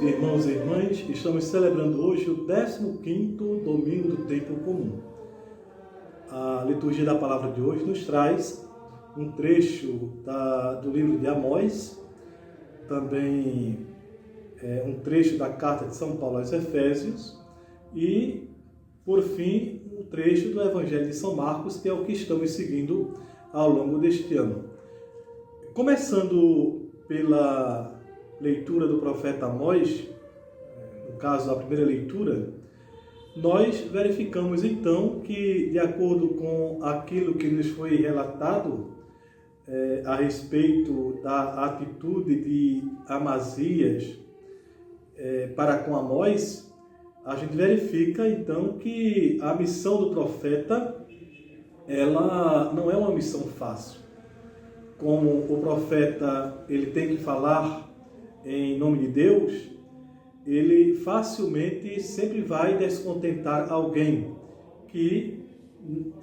irmãos e irmãs, estamos celebrando hoje o 15º domingo do tempo comum. A liturgia da palavra de hoje nos traz um trecho do livro de Amós, também um trecho da carta de São Paulo aos Efésios e, por fim, um trecho do Evangelho de São Marcos, que é o que estamos seguindo ao longo deste ano. Começando pela leitura do profeta Amós, no caso a primeira leitura, nós verificamos então que, de acordo com aquilo que nos foi relatado a respeito da atitude de Amazias para com Amós, a gente verifica então que a missão do profeta, ela não é uma missão fácil. Como o profeta ele tem que falar em nome de Deus, ele facilmente sempre vai descontentar alguém que,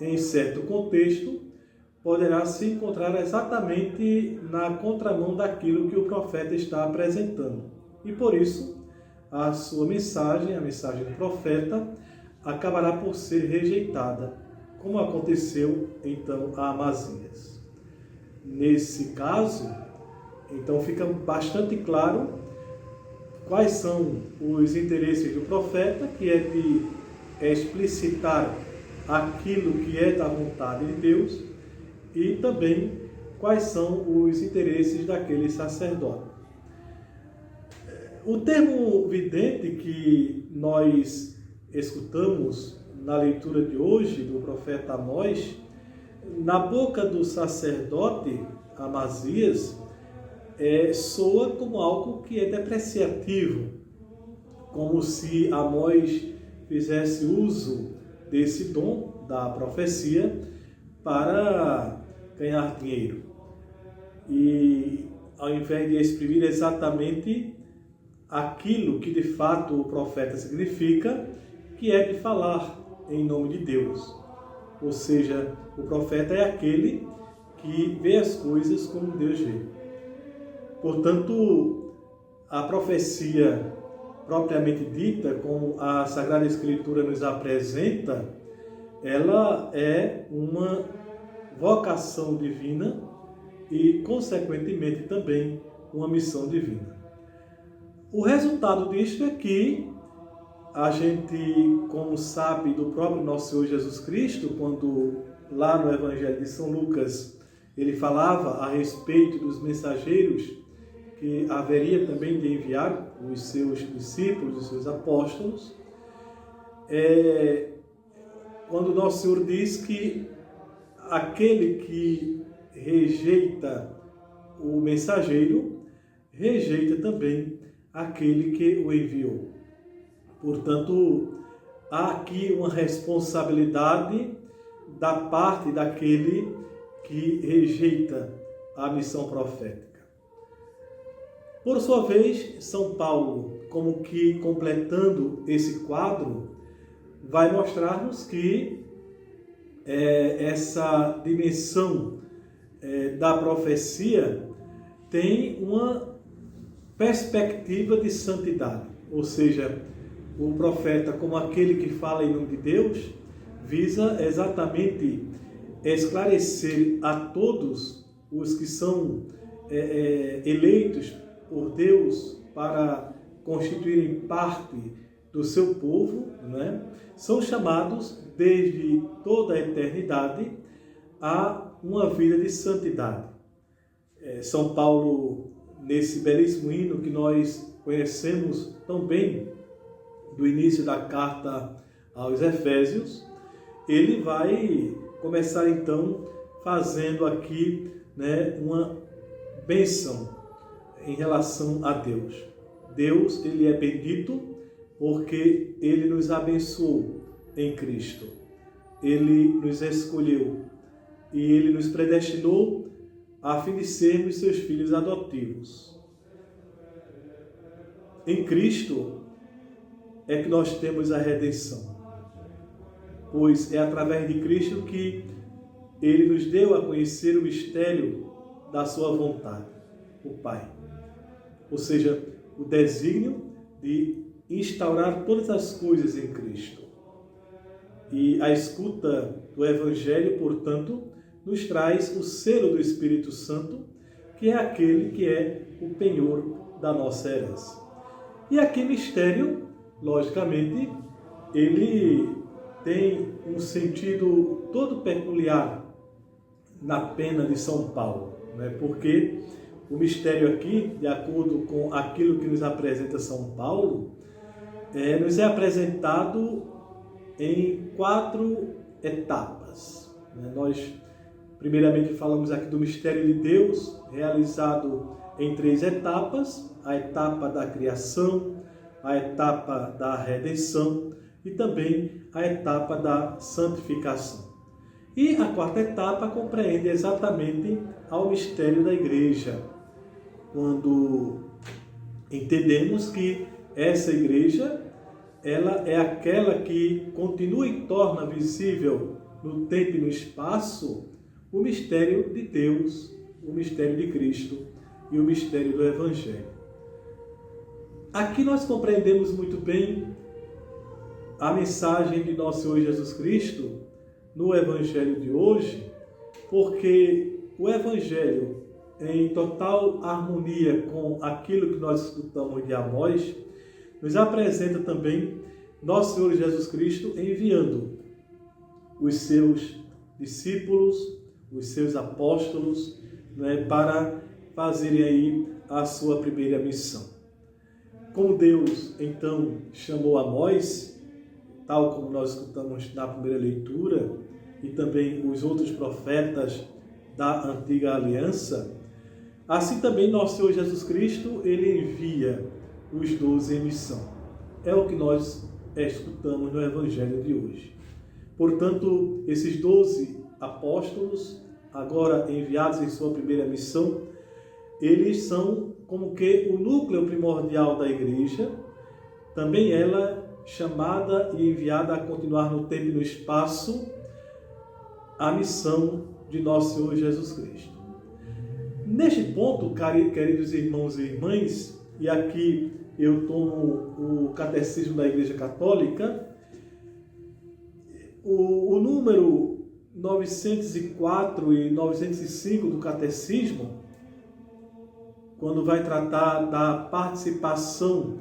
em certo contexto, poderá se encontrar exatamente na contramão daquilo que o profeta está apresentando. E por isso, a sua mensagem, a mensagem do profeta, acabará por ser rejeitada, como aconteceu então a Amazias. Nesse caso, então fica bastante claro quais são os interesses do profeta, que é de explicitar aquilo que é da vontade de Deus, e também quais são os interesses daquele sacerdote. O termo vidente que nós escutamos na leitura de hoje do profeta Amós, na boca do sacerdote Amazias, soa como algo que é depreciativo, como se Amós fizesse uso desse dom da profecia para ganhar dinheiro. E ao invés de exprimir exatamente aquilo que de fato o profeta significa, que é de falar em nome de Deus. Ou seja, o profeta é aquele que vê as coisas como Deus vê. Portanto, a profecia propriamente dita, como a Sagrada Escritura nos apresenta, ela é uma vocação divina e, consequentemente, também uma missão divina. O resultado disto é que a gente, como sabe do próprio nosso Senhor Jesus Cristo, quando lá no Evangelho de São Lucas ele falava a respeito dos mensageiros que haveria também de enviar os seus discípulos, os seus apóstolos, quando nosso Senhor diz que aquele que rejeita o mensageiro, rejeita também aquele que o enviou. Portanto, há aqui uma responsabilidade da parte daquele que rejeita a missão profética. Por sua vez, São Paulo, como que completando esse quadro, vai mostrar-nos que essa dimensão da profecia tem uma perspectiva de santidade, ou seja, o profeta, como aquele que fala em nome de Deus, visa exatamente esclarecer a todos os que são eleitos por Deus para constituírem parte do seu povo, né? São chamados desde toda a eternidade a uma vida de santidade. São Paulo, nesse belíssimo hino que nós conhecemos tão bem, do início da carta aos Efésios, ele vai começar então fazendo aqui, uma bênção em relação a Deus. Deus, ele é bendito porque ele nos abençoou em Cristo. Ele nos escolheu e ele nos predestinou a fim de sermos seus filhos adotivos. Em Cristo é que nós temos a redenção, pois é através de Cristo que ele nos deu a conhecer o mistério da sua vontade, o Pai. Ou seja, o desígnio de instaurar todas as coisas em Cristo. E a escuta do Evangelho, portanto, nos traz o selo do Espírito Santo, que é aquele que é o penhor da nossa herança. E aqui mistério, logicamente, ele tem um sentido todo peculiar na pena de São Paulo, né? Porque o mistério aqui, de acordo com aquilo que nos apresenta São Paulo, nos é apresentado em 4 etapas. Nós, primeiramente, falamos aqui do mistério de Deus, realizado em 3 etapas: a etapa da criação, a etapa da redenção e também a etapa da santificação. E a 4ª etapa compreende exatamente ao mistério da Igreja, quando entendemos que essa Igreja, ela é aquela que continua e torna visível no tempo e no espaço o mistério de Deus, o mistério de Cristo e o mistério do Evangelho. Aqui nós compreendemos muito bem a mensagem de nosso Senhor Jesus Cristo no Evangelho de hoje, porque o Evangelho, em total harmonia com aquilo que nós escutamos de Amós, nos apresenta também nosso Senhor Jesus Cristo enviando os seus discípulos, os seus apóstolos, para fazerem aí a sua primeira missão. Como Deus, então, chamou Amós, tal como nós escutamos na primeira leitura, e também os outros profetas da Antiga Aliança, assim também nosso Senhor Jesus Cristo, ele envia os 12 em missão. É o que nós escutamos no Evangelho de hoje. Portanto, esses 12 apóstolos, agora enviados em sua primeira missão, eles são como que o núcleo primordial da Igreja, também ela chamada e enviada a continuar no tempo e no espaço a missão de nosso Senhor Jesus Cristo. Neste ponto, queridos irmãos e irmãs, e aqui eu tomo o Catecismo da Igreja Católica, o número 904 e 905 do Catecismo, quando vai tratar da participação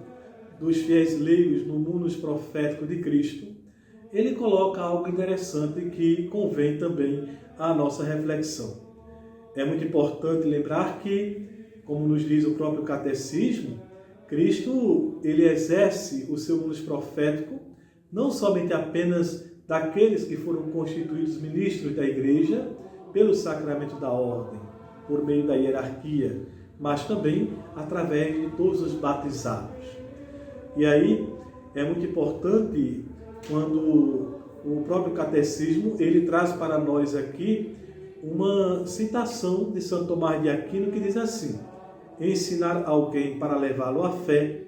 dos fiéis leigos no mundo profético de Cristo, ele coloca algo interessante que convém também à nossa reflexão. É muito importante lembrar que, como nos diz o próprio Catecismo, Cristo ele exerce o seu mundo profético não somente apenas daqueles que foram constituídos ministros da Igreja pelo sacramento da ordem, por meio da hierarquia, mas também através de todos os batizados. E aí é muito importante quando o próprio Catecismo ele traz para nós aqui uma citação de Santo Tomás de Aquino que diz assim: ensinar alguém para levá-lo à fé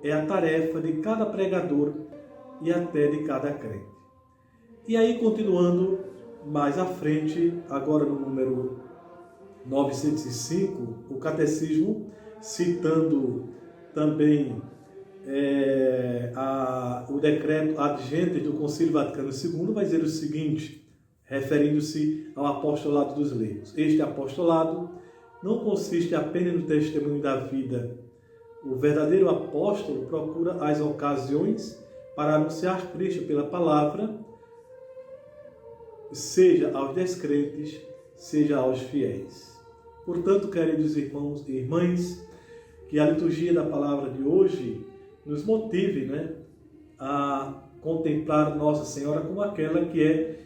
é a tarefa de cada pregador e até de cada crente. E aí, continuando mais à frente, agora no número 905, o Catecismo, citando também o decreto ad gentes do Concílio Vaticano II, vai dizer o seguinte, referindo-se ao apostolado dos leigos: este apostolado não consiste apenas no testemunho da vida. O verdadeiro apóstolo procura as ocasiões para anunciar Cristo pela palavra, seja aos descrentes, seja aos fiéis. Portanto, queridos irmãos e irmãs, que a liturgia da palavra de hoje nos motive, a contemplar Nossa Senhora como aquela que é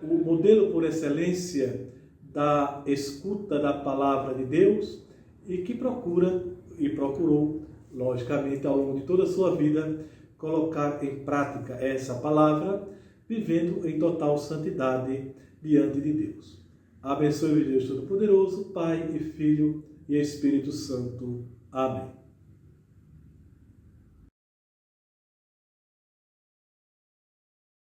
o modelo por excelência da escuta da palavra de Deus e que procura e procurou, logicamente, ao longo de toda a sua vida, colocar em prática essa palavra, vivendo em total santidade diante de Deus. Abençoe-vos Deus Todo-Poderoso, Pai e Filho e Espírito Santo. Amém.